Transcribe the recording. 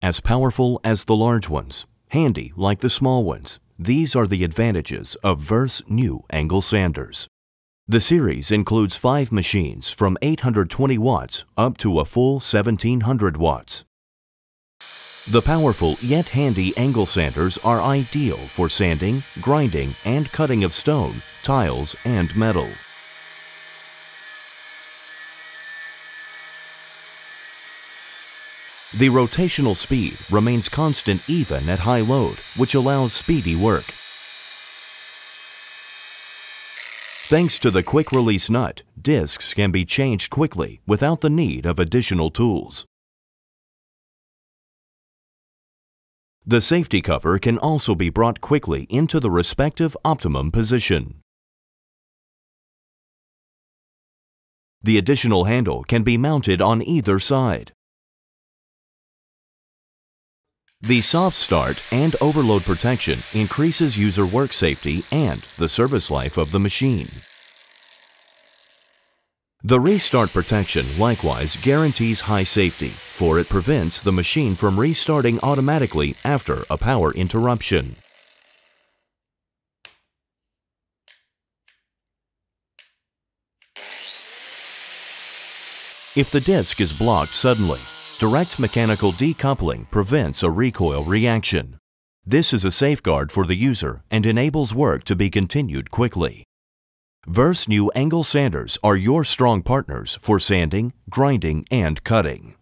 as powerful as the large ones, handy like the small ones. These are the advantages of Verse new angle sanders. The series includes 5 machines from 820 watts up to a full 1700 watts. The powerful yet handy angle sanders are ideal for sanding, grinding, and cutting of stone, tiles, and metal. The rotational speed remains constant even at high load, which allows speedy work. Thanks to the quick release nut, discs can be changed quickly without the need of additional tools. The safety cover can also be brought quickly into the respective optimum position. The additional handle can be mounted on either side. The soft start and overload protection increases user work safety and the service life of the machine. The restart protection likewise guarantees high safety, for it prevents the machine from restarting automatically after a power interruption. If the disc is blocked suddenly, direct mechanical decoupling prevents a recoil reaction. This is a safeguard for the user and enables work to be continued quickly. Verse new angle sanders are your strong partners for sanding, grinding, and cutting.